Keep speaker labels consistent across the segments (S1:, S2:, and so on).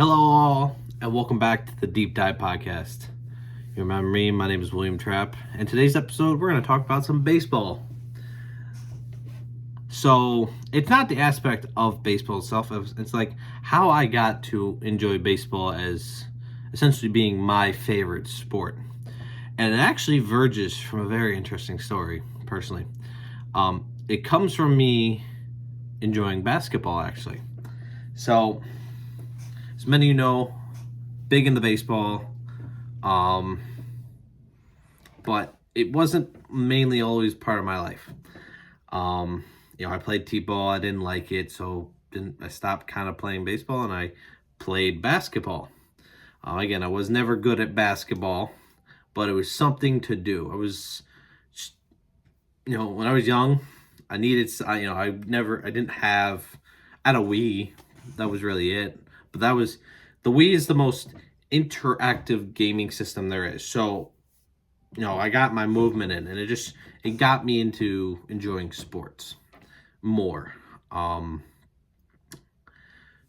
S1: Hello, all, and welcome back to the Deep Dive Podcast. You remember me? My name is William Trapp, and today's episode we're going to talk about some baseball. So, it's not the aspect of baseball itself, it's like how I got to enjoy baseball as essentially being my favorite sport. And it actually verges from a very interesting story, personally. It comes from me enjoying basketball, actually. So, as many of you know, big into baseball, but it wasn't mainly always part of my life. I played t-ball. I didn't like it, so I stopped kind of playing baseball, and I played basketball. Again, I was never good at basketball, but it was something to do. When I was young, I didn't have, I had a Wii. That was really it. But the Wii is the most interactive gaming system there is. So, I got my movement in, and it got me into enjoying sports more.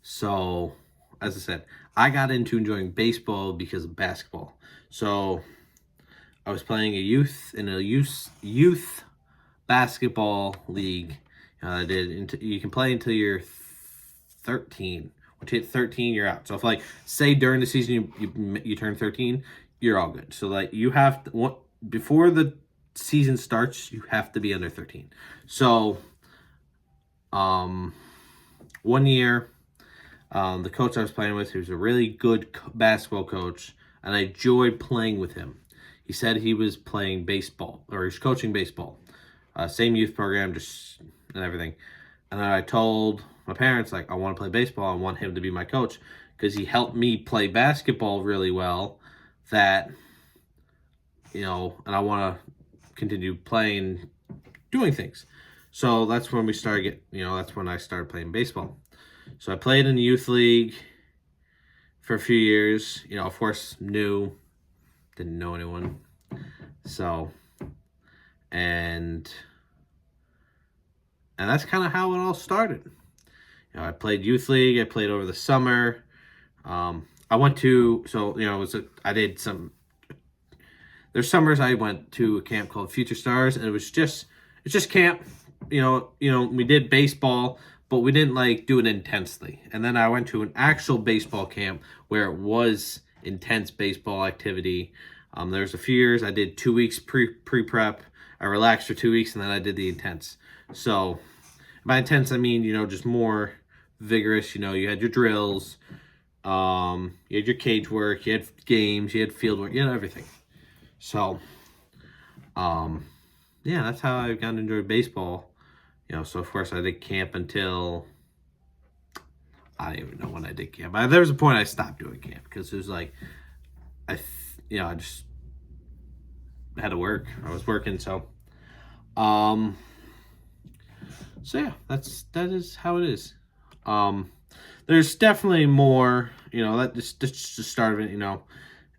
S1: So, as I said, I got into enjoying baseball because of basketball. So, I was playing in a youth basketball league. You can play until you're 13. Once you hit 13, you're out. So if, like, say during the season you turn 13, you're all good. So, like, you have to, before the season starts, you have to be under 13. So, 1 year, the coach I was playing with, he was a really good basketball coach, and I enjoyed playing with him. He said he was playing baseball, or he was coaching baseball. Same youth program, and everything. And then I told my parents, like, I want to play baseball. I want him to be my coach because he helped me play basketball really well. And I want to continue playing, doing things. So that's when that's when I started playing baseball. So I played in the youth league for a few years. Of course, didn't know anyone. So, and that's kind of how it all started. I played youth league. I played over the summer. I went to, there's summers I went to a camp called Future Stars, and it's just camp. We did baseball, but we didn't do it intensely. And then I went to an actual baseball camp where it was intense baseball activity. There's a few years I did 2 weeks pre-prep. I relaxed for 2 weeks, and then I did the intense. So by intense, I mean, just more vigorous. You had your drills, you had your cage work, you had games, you had field work, you had everything. So, that's how I got to enjoy baseball. So of course I did camp until, I don't even know when I did camp. There was a point I stopped doing camp because it was like, I just had to work. I was working, so yeah, that is how it is. There's definitely more, that's just the start of it,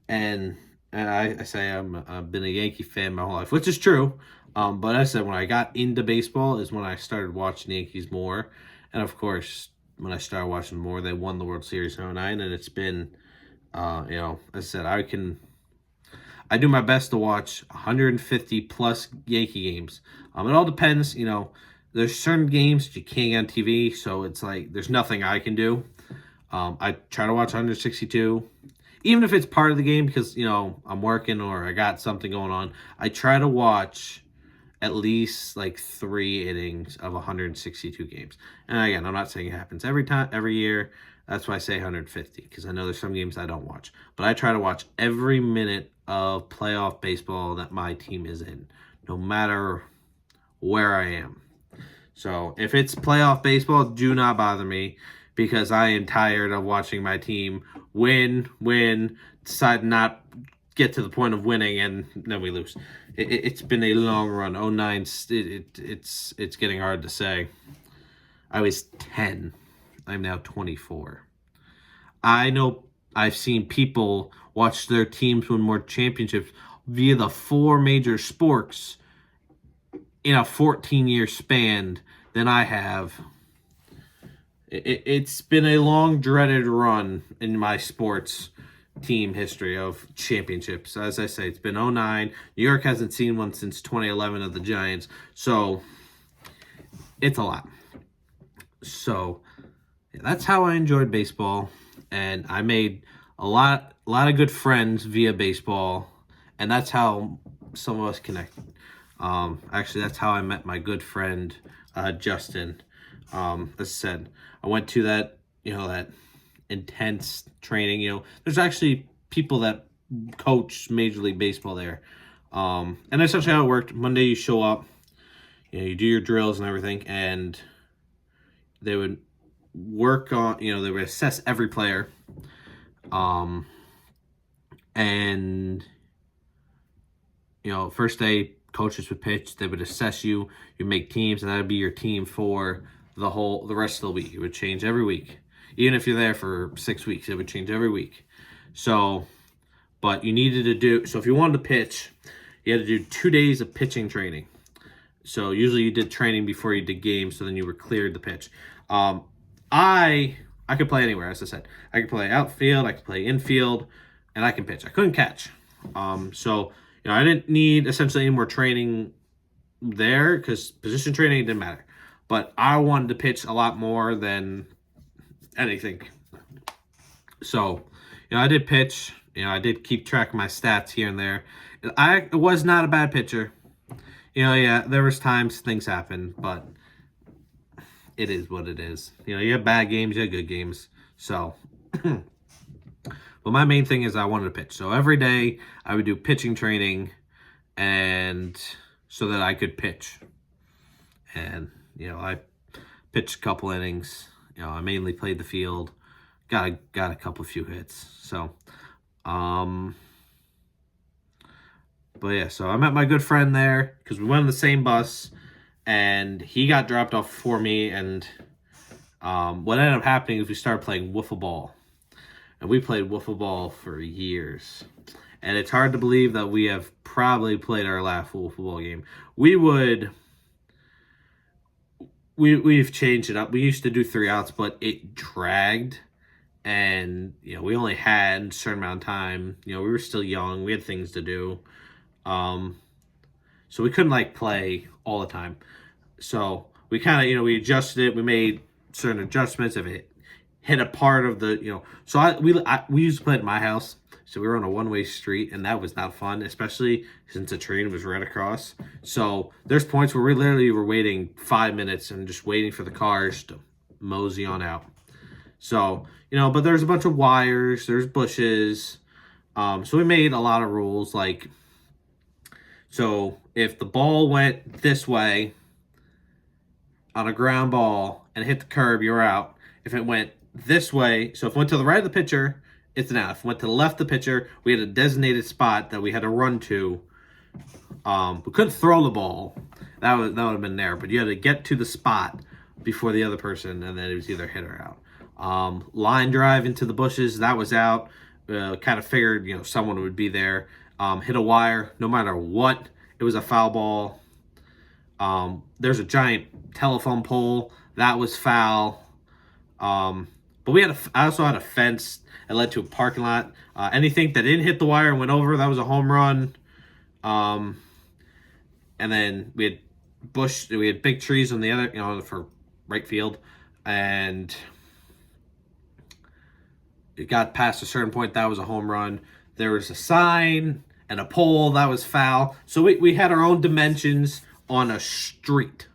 S1: and I say I've been a Yankee fan my whole life, which is true. But as I said, when I got into baseball is when I started watching the Yankees more. And of course, when I started watching more, they won the World Series in 2009, and it's been, as I said, I do my best to watch 150 plus Yankee games. It all depends, there's certain games that you can't get on TV, so it's like there's nothing I can do. I try to watch 162, even if it's part of the game because, I'm working or I got something going on. I try to watch at least 3 innings of 162 games. And again, I'm not saying it happens every year. That's why I say 150, because I know there's some games I don't watch. But I try to watch every minute of playoff baseball that my team is in, no matter where I am. So if it's playoff baseball, do not bother me, because I am tired of watching my team win, decide not get to the point of winning, and then we lose. It's been a long run. 09, it's getting hard to say. I was 10. I'm now 24. I know I've seen people watch their teams win more championships via the 4 major sports in a 14-year span than I have It's been a long dreaded run in my sports team history of championships. As I say, it's been '09. New York hasn't seen one since 2011 of the Giants. So it's a lot. So yeah, that's how I enjoyed baseball, and I made a lot of good friends via baseball, and that's how some of us connected. Actually, that's how I met my good friend Justin. As I said, I went to that that intense training. There's actually people that coach Major League Baseball there, and essentially how it worked. Monday you show up, you do your drills and everything, and they would work on, they would assess every player. And, first day coaches would pitch, they would assess you, you make teams, and that would be your team for the rest of the week. It would change every week. Even if you're there for 6 weeks, it would change every week. So, but you needed to do, so if you wanted to pitch, you had to do 2 days of pitching training. So usually you did training before you did games, so then you were cleared to pitch. I could play anywhere, as I said. I could play outfield, I could play infield, and I can pitch. I couldn't catch. So I didn't need essentially any more training there because position training didn't matter. But I wanted to pitch a lot more than anything. So, I did pitch. I did keep track of my stats here and there. I was not a bad pitcher. There was times things happen, but it is what it is. You have bad games, you have good games. So, but my main thing is I wanted to pitch. So every day I would do pitching training, and so that I could pitch. And I pitched a couple innings. I mainly played the field. Got a few hits. So, but yeah, so I met my good friend there because we went on the same bus, and he got dropped off for me. And what ended up happening is we started playing wiffle ball, and we played wiffle ball for years. And it's hard to believe that we have probably played our last wiffle ball game. We've changed it up. We used to do 3 outs, but it dragged, and we only had a certain amount of time. We were still young. We had things to do. So we couldn't play all the time. So we kind of, we adjusted it. We made certain adjustments. If it hit a part of the, so we used to play at my house. So we were on a one-way street, and that was not fun, especially since the train was right across. So there's points where we literally were waiting 5 minutes and just waiting for the cars to mosey on out. So, but there's a bunch of wires, there's bushes. So we made a lot of rules, so if the ball went this way on a ground ball and hit the curb, you're out. If it went this way, so if it went to the right of the pitcher, it's an out. If it went to the left of the pitcher, we had a designated spot that we had to run to. We couldn't throw the ball. That would have been there, but you had to get to the spot before the other person, and then it was either hit or out. Line drive into the bushes, that was out. Kind of figured, someone would be there. Hit a wire, no matter what, it was a foul ball. There's a giant telephone pole, that was foul. But I also had a fence that led to a parking lot. Anything that didn't hit the wire and went over, that was a home run. And then we had big trees on the other, for right field, and it got past a certain point, that was a home run. There was a sign and a pole, that was foul. So we had our own dimensions on a street.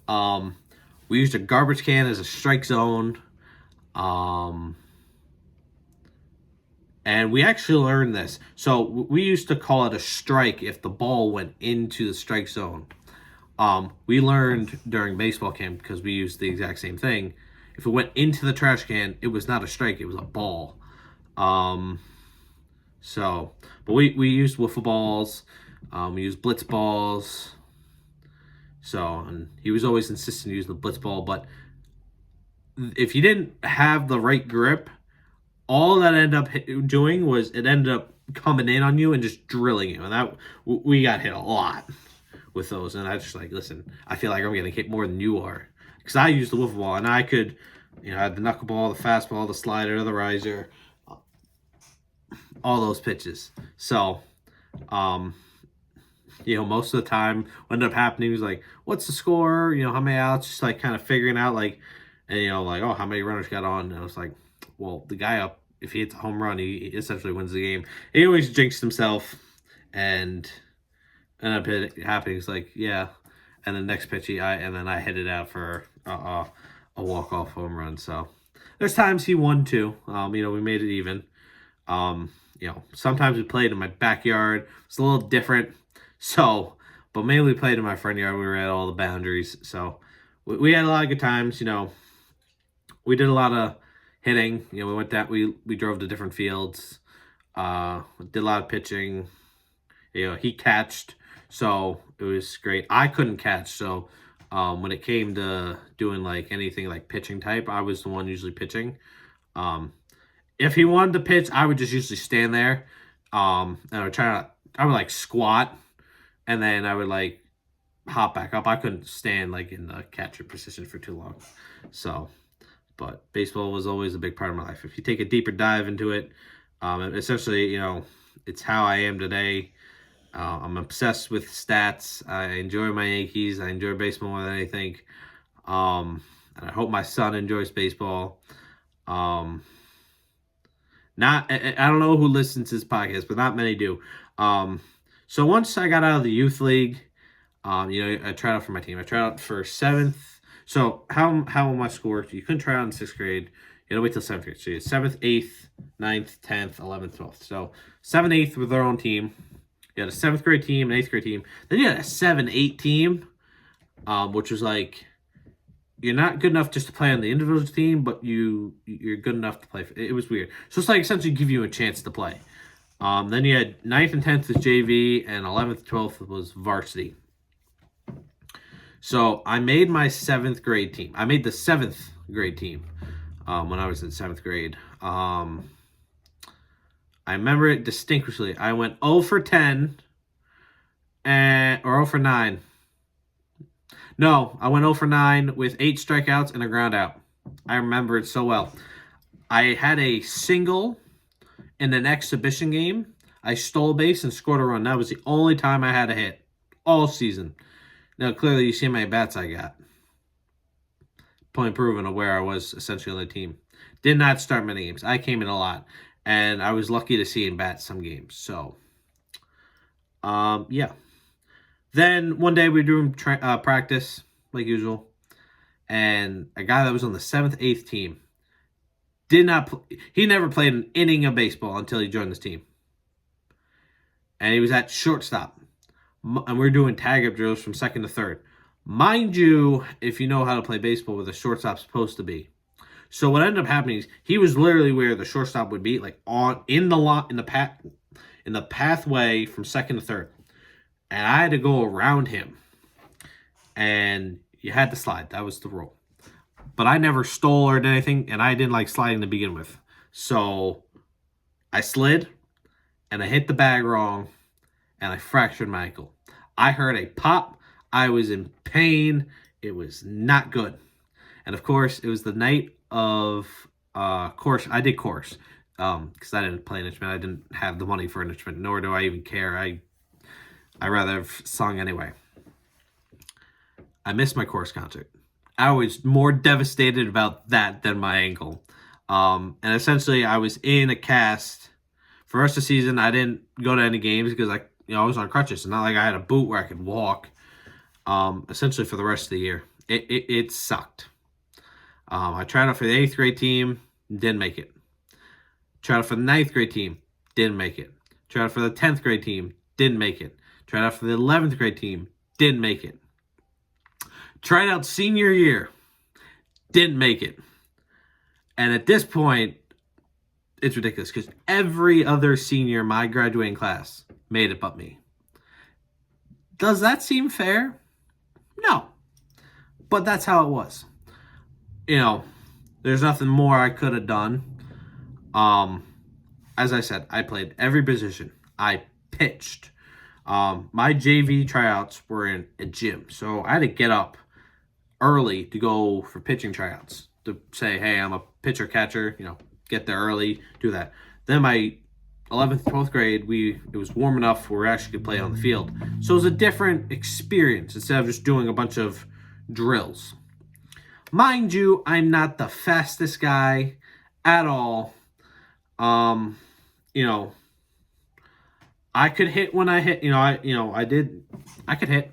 S1: We used a garbage can as a strike zone. And we actually learned this. So we used to call it a strike if the ball went into the strike zone. We learned during baseball camp, because we used the exact same thing. If it went into the trash can, it was not a strike, it was a ball. But we used wiffle balls. We used blitz balls. And he was always insistent to use the blitz ball, but if you didn't have the right grip, all that ended up doing was it ended up coming in on you and just drilling you. And we got hit a lot with those. And I just listen, I feel like I'm getting hit more than you are. Because I used the wiffle ball, and I could I had the knuckleball, the fastball, the slider, the riser, all those pitches. So, um, most of the time, what ended up happening was like, what's the score? How many outs? Just like kind of figuring out like, and like, oh, how many runners got on? And I was like, well, the guy up, if he hits a home run, he essentially wins the game. He always jinxed himself, and ended up happening. It's like, yeah, and the next pitch, and then I hit it out for a walk off home run. So there's times he won too. We made it even. Sometimes we played in my backyard. It's a little different. So, but mainly we played in my front yard. We were at all the boundaries. So we had a lot of good times. We did a lot of hitting. We went that we drove to different fields. Did a lot of pitching. He catched, so it was great. I couldn't catch, so when it came to doing like anything like pitching type, I was the one usually pitching. If he wanted to pitch, I would just usually stand there. And I would like squat, and then I would like hop back up. I couldn't stand like in the catcher position for too long. So, but baseball was always a big part of my life. If you take a deeper dive into it, essentially, it's how I am today. I'm obsessed with stats. I enjoy my Yankees. I enjoy baseball more than anything. And I hope my son enjoys baseball. I don't know who listens to this podcast, but not many do. So once I got out of the youth league, I tried out for my team. I tried out for 7th. So how my school worked, you couldn't try out in 6th grade. You had to wait till 7th grade. So you had 7th, 8th, 9th, 10th, 11th, 12th. So 7th, 8th with their own team. You had a 7th grade team, an 8th grade team. Then you had a 7-8 team, which was like, you're not good enough just to play on the individual team, but you're good enough to play. It was weird. So it's like essentially give you a chance to play. Then you had 9th and 10th was JV, and 11th, 12th was varsity. So I made my 7th grade team. I made the 7th grade team when I was in 7th grade. I remember it distinctly. I went 0 for 10 or 0 for 9. No, I went 0 for 9 with 8 strikeouts and a ground out. I remember it so well. I had a single in an exhibition game. I stole a base and scored a run. That was the only time I had a hit all season. Now, clearly, you see how many bats I got. Point proven of where I was essentially on the team. Did not start many games. I came in a lot. And I was lucky to see him bat some games. So, yeah. Then one day we were doing practice, like usual. And a guy that was on the 7th, 8th team he never played an inning of baseball until he joined this team. And he was at shortstop. And we were doing tag-up drills from 2nd to 3rd. Mind you, if you know how to play baseball, where the shortstop's supposed to be. So what ended up happening is he was literally where the shortstop would be, like in the pathway from 2nd to 3rd, and I had to go around him, and you had to slide. That was the rule. But I never stole or did anything, and I didn't like sliding to begin with. So I slid, and I hit the bag wrong, and I fractured my ankle. I heard a pop. I was in pain. It was not good. And of course, it was the night of course. I did course because I didn't play an instrument. I didn't have the money for an instrument, nor do I even care. I rather have sung anyway. I missed my course concert. I was more devastated about that than my ankle. And essentially, I was in a cast for the rest of the season. I didn't go to any games because I was on crutches. It's not like I had a boot where I could walk. Essentially, for the rest of the year, it sucked. I tried out for the 8th grade team, didn't make it. Tried out for the 9th grade team, didn't make it. Tried out for the 10th grade team, didn't make it. Tried out for the 11th grade team, didn't make it. Tried out senior year, didn't make it. And at this point, it's ridiculous because every other senior in my graduating class made it but me. Does that seem fair? No. But that's how it was. There's nothing more I could have done. As I said, I played every position. I pitched. My JV tryouts were in a gym, so I had to get up early to go for pitching tryouts. to say, hey, I'm a pitcher catcher, get there early, do that. Then my 11th, 12th grade, it was warm enough where we actually could play on the field. So it was a different experience instead of just doing a bunch of drills. Mind you, I'm not the fastest guy at all. I could hit when I hit, I could hit.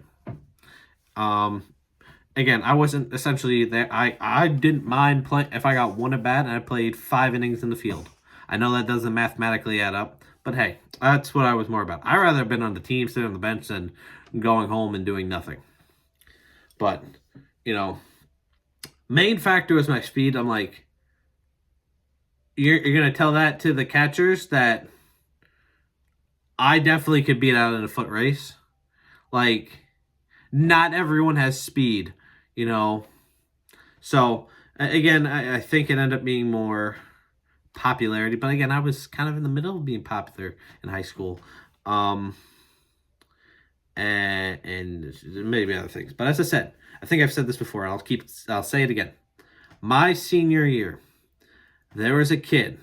S1: Again, I wasn't essentially there. I didn't mind playing if I got one at bat and I played 5 innings in the field. I know that doesn't mathematically add up, but hey, that's what I was more about. I'd rather have been on the team, sitting on the bench, than going home and doing nothing. But, main factor was my speed. I'm like, you're going to tell that to the catchers that I definitely could beat out in a foot race? Like, not everyone has speed, So, again, I think it ended up being more popularity. But again, I was kind of in the middle of being popular in high school. And maybe other things. But as I said, I think I've said this before. I'll say it again. My senior year, there was a kid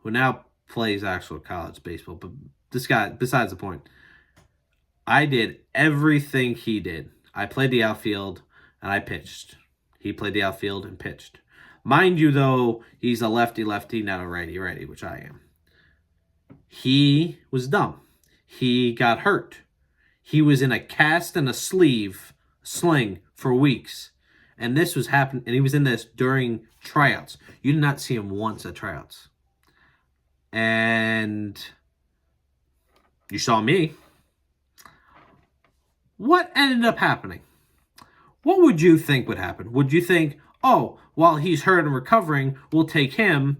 S1: who now plays actual college baseball. But this guy, besides the point, I did everything he did. I played the outfield and I pitched. He played the outfield and pitched. Mind you, though, he's a lefty-lefty, not a righty-righty, which I am. He was dumb. He got hurt. He was in a cast and a sling for weeks. And this was happening, and he was in this during tryouts. You did not see him once at tryouts. And you saw me. What ended up happening? What would you think would happen? Would you think, oh, while he's hurt and recovering, we'll take him.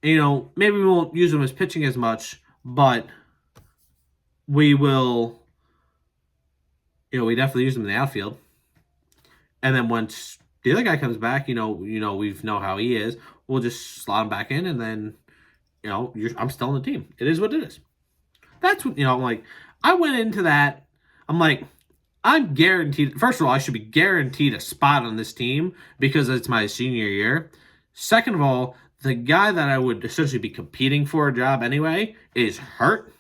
S1: Maybe we won't use him as pitching as much, but we will, we definitely use him in the outfield. And then once the other guy comes back, we know how he is. We'll just slot him back in, and then, I'm still on the team. It is what it is. That's what, I'm like, I went into that. I'm like, I'm guaranteed. First of all, I should be guaranteed a spot on this team because it's my senior year. Second of all, the guy that I would essentially be competing for a job anyway is hurt.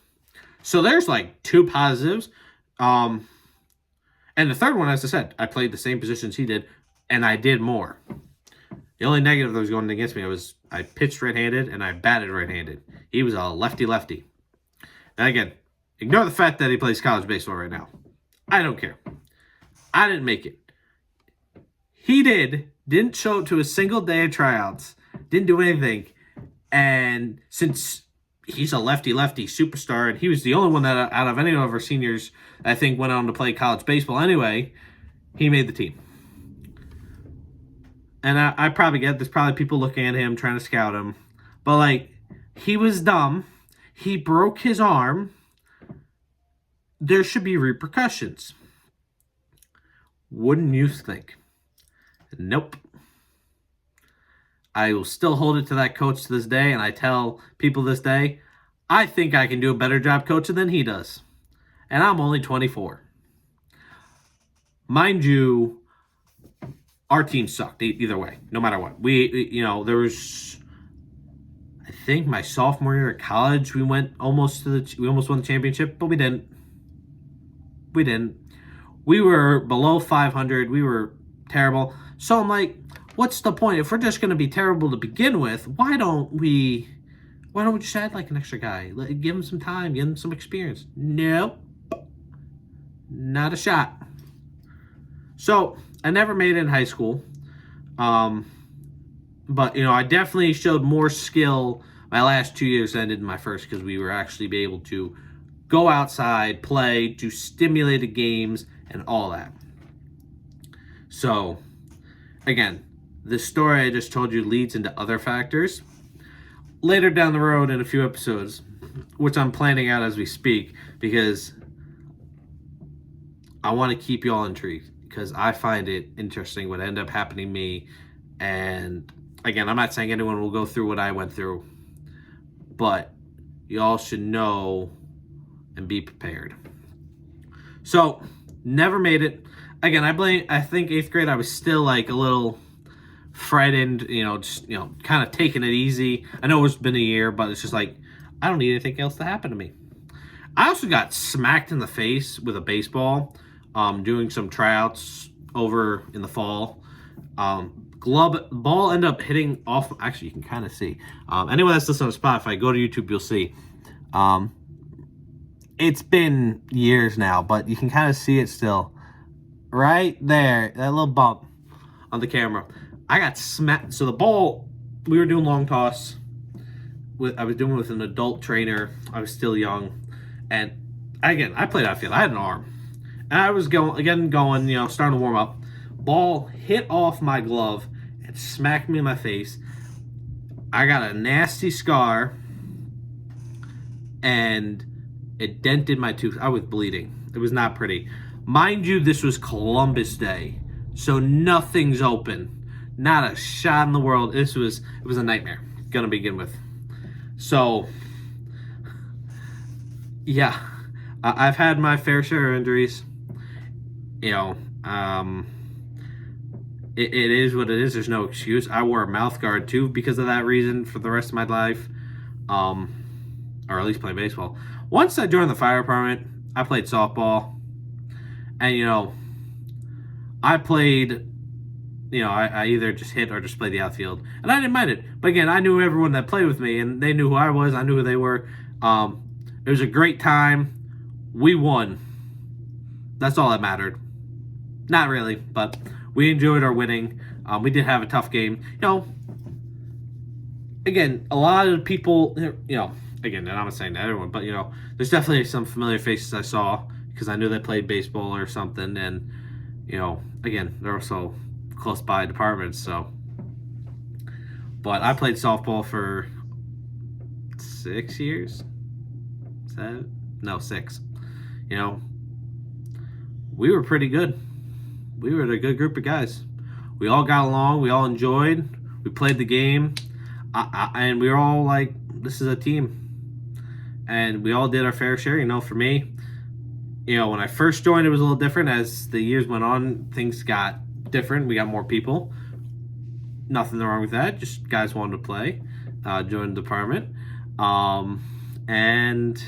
S1: So there's like 2 positives. And the third one, as I said, I played the same positions he did, and I did more. The only negative that was going against me was I pitched right-handed and I batted right-handed. He was a lefty-lefty. And again, ignore the fact that he plays college baseball right now. I don't care. I didn't make it. He didn't show up to a single day of tryouts, didn't do anything. And since he's a lefty-lefty superstar, and he was the only one that out of any of our seniors I think went on to play college baseball anyway, he made the team. And I probably get there's probably people looking at him trying to scout him. But he was dumb. He broke his arm. There should be repercussions. Wouldn't you think? Nope. I will still hold it to that coach to this day, and I tell people this day, I think I can do a better job coaching than he does. And I'm only 24. Mind you, our team sucked either way, no matter what. There was, I think my sophomore year at college, we almost won the championship, but we didn't. We were below 500. We were terrible. So I'm like, what's the point? If we're just going to be terrible to begin with, why don't we just add an extra guy? Give him some time, give him some experience. Nope. Not a shot. So I never made it in high school. But, I definitely showed more skill my last 2 years than I did in my first, because we were actually be able to go outside, play, do stimulated games, and all that. So, again, the story I just told you leads into other factors. Later down the road in a few episodes, which I'm planning out as we speak, because I want to keep you all intrigued, because I find it interesting what ended up happening to me. And again, I'm not saying anyone will go through what I went through, but you all should know and be prepared. So, never made it. Again, I think 8th grade I was still a little frightened, just, kind of taking it easy. I know it's been a year, but it's just like, I don't need anything else to happen to me. I also got smacked in the face with a baseball, doing some tryouts over in the fall. Ball ended up hitting off. Actually, you can kind of see. Anyone that's listening on Spotify, go to YouTube, you'll see. It's been years now, but you can kind of see it still. Right there, that little bump on the camera. I got smacked. So the ball, we were doing long toss. I was doing it with an adult trainer. I was still young. And again, I played outfield. I had an arm. And I was going, starting to warm up. Ball hit off my glove and smacked me in my face. I got a nasty scar. And it dented my tooth. I was bleeding. It was not pretty. Mind you, this was Columbus Day. So nothing's open. Not a shot in the world. It was a nightmare. Gonna begin with. So, yeah. I've had my fair share of injuries. It is what it is. There's no excuse. I wore a mouth guard too because of that reason for the rest of my life. Or at least play baseball. Once I joined the fire department, I played softball. And, I played, I either just hit or just played the outfield. And I didn't mind it. But again, I knew everyone that played with me, and they knew who I was. I knew who they were. It was a great time. We won. That's all that mattered. Not really, but we enjoyed our winning. We did have a tough game. Again, a lot of people, again, and I'm not saying that everyone, but, there's definitely some familiar faces I saw because I knew they played baseball or something. And, again, they're also close by departments, so. But I played softball for 6 years. 7? No, 6. We were pretty good. We were a good group of guys. We all got along. We all enjoyed. We played the game. And we were all like, this is a team. And we all did our fair share. For me, when I first joined, it was a little different. As the years went on, things got different. We got more people. Nothing wrong with that. Just guys wanted to play. Joined the department. And,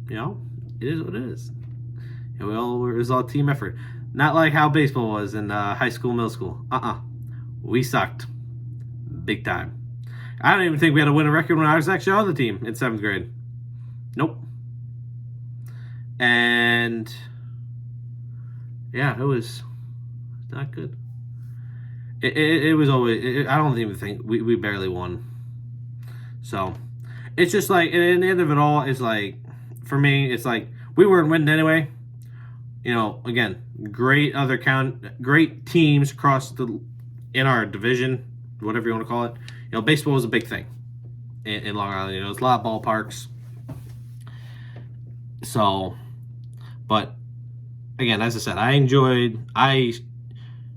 S1: it is what it is. It was all team effort. Not like how baseball was in high school, middle school. We sucked. Big time. I don't even think we had a winning record when I was actually on the team in 7th grade. Nope. And yeah, it was not good. It was always, I don't even think, we barely won. So, it's just like, and the end of it all is like, for me, it's like, we weren't winning anyway. Again, great teams across in our division, whatever you want to call it. Baseball was a big thing in Long Island. There's a lot of ballparks. So, but again, as I said, I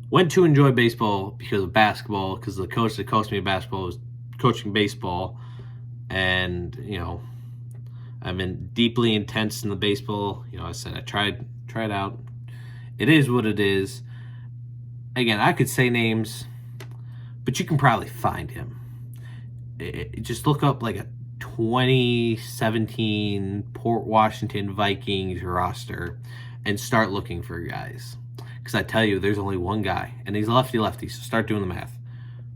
S1: went to enjoy baseball because of basketball, because the coach that coached me basketball was coaching baseball. And, I've been deeply intense in the baseball. I said I tried out. It is what it is. Again, I could say names, but you can probably find him. Just look up like a 2017 Port Washington Vikings roster and start looking for guys. Because I tell you, there's only one guy, and he's lefty, so start doing the math.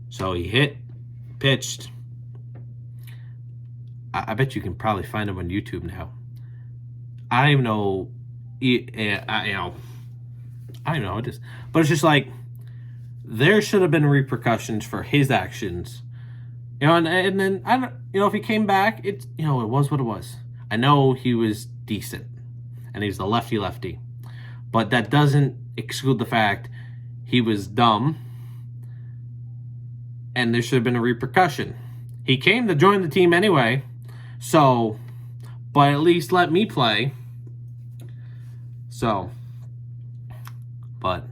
S1: So he hit, pitched. I bet you can probably find him on YouTube now. I don't even know. I don't even know what it is. But it's just like, there should have been repercussions for his actions. And then, I don't, if he came back, it was what it was. I know he was decent, and he's the lefty. But that doesn't exclude the fact he was dumb, and there should have been a repercussion. He came to join the team anyway, so, but at least let me play. So, but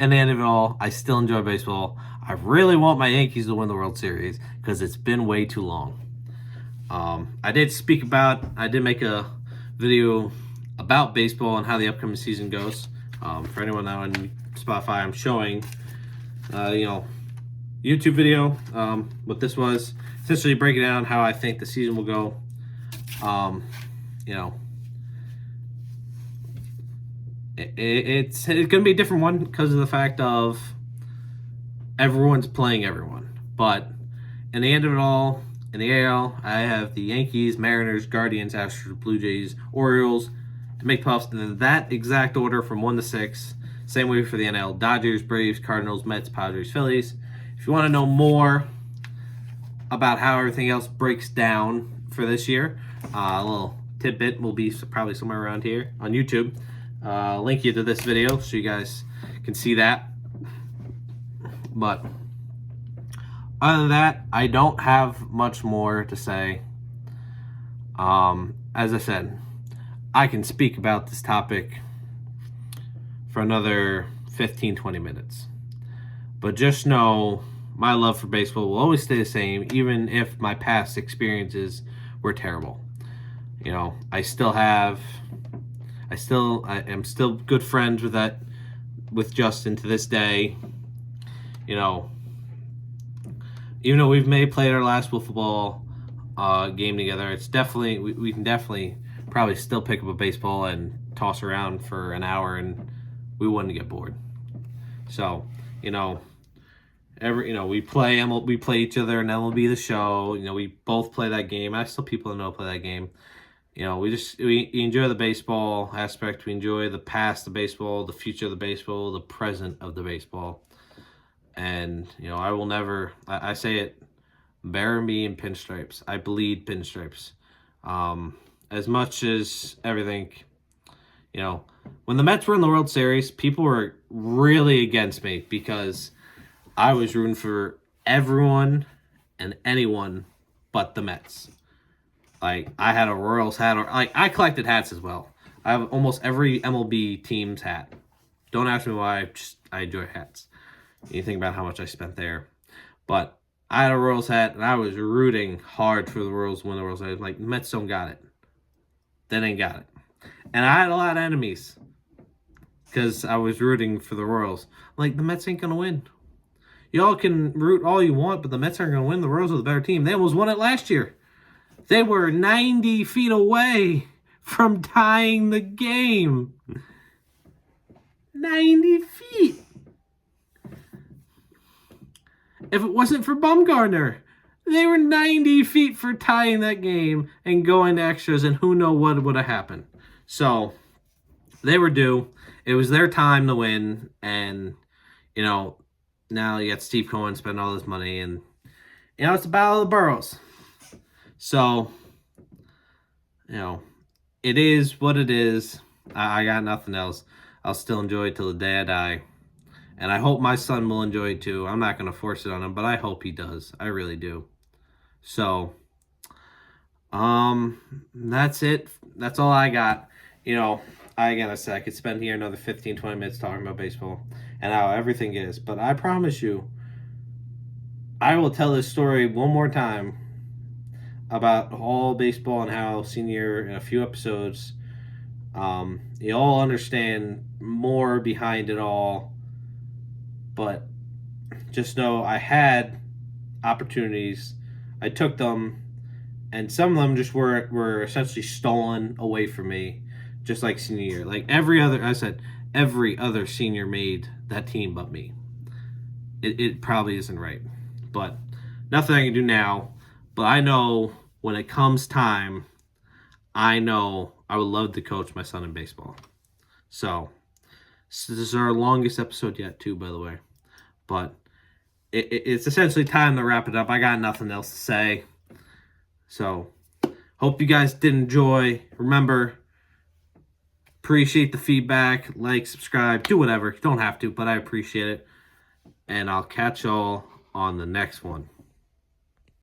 S1: in the end of it all, I still enjoy baseball. I really want my Yankees to win the World Series because it's been way too long. I did make a video about baseball and how the upcoming season goes. For anyone now on Spotify, I'm showing YouTube video. What this was essentially breaking down how I think the season will go. It's going to be a different one because of the fact of everyone's playing everyone. But in the end of it all, in the AL, I have the Yankees, Mariners, Guardians, Astros, Blue Jays, Orioles to make playoffs in that exact order from 1 to 6. Same way for the NL: Dodgers, Braves, Cardinals, Mets, Padres, Phillies. If you want to know more about how everything else breaks down for this year, a little tidbit will be probably somewhere around here on YouTube. Link you to this video so you guys can see that. But other than that, I don't have much more to say. As I said, I can speak about this topic for another 15-20 minutes. But just know my love for baseball will always stay the same, even if my past experiences were terrible. I am still good friends with Justin to this day. Even though we've played our last wiffle ball game together, it's definitely we can definitely probably still pick up a baseball and toss around for an hour, and we wouldn't get bored. So we play each other in MLB The Show. We both play that game. I still people that know play that game. We enjoy the baseball aspect. We enjoy the past of baseball, the future of the baseball, the present of the baseball. And, I will never, I say it, bury me in pinstripes. I bleed pinstripes. As much as everything, when the Mets were in the World Series, people were really against me because I was rooting for everyone and anyone but the Mets. I had a Royals hat, or I collected hats as well. I have almost every MLB team's hat. Don't ask me why. I enjoy hats. You think about how much I spent there. But I had a Royals hat, and I was rooting hard for the Royals to win the World Series. The Mets don't got it. They ain't got it. And I had a lot of enemies because I was rooting for the Royals. The Mets ain't going to win. Y'all can root all you want, but the Mets aren't going to win. The Royals are the better team. They almost won it last year. They were 90 feet away from tying the game. 90 feet. If it wasn't for Bumgarner, they were 90 feet for tying that game and going to extras, and who knows what would have happened. So, they were due. It was their time to win, and, now you got Steve Cohen spending all this money, and, it's the Battle of the Boroughs. So, it is what it is. I got nothing else. I'll still enjoy it till the day I die. And I hope my son will enjoy it too. I'm not going to force it on him, but I hope he does. I really do. So, that's it. That's all I got. I said I could spend here another 15-20 minutes talking about baseball and how everything is. But I promise you, I will tell this story one more time about all baseball and how senior in a few episodes, you all understand more behind it all. But just know I had opportunities. I took them, and some of them just were essentially stolen away from me, just like senior year. Every other senior made that team but me. It probably isn't right. But nothing I can do now. But I know when it comes time, I know I would love to coach my son in baseball. So this is our longest episode yet, too, by the way. But it's essentially time to wrap it up. I got nothing else to say. So hope you guys did enjoy. Remember, appreciate the feedback. Like, subscribe, do whatever. You don't have to, but I appreciate it. And I'll catch y'all on the next one.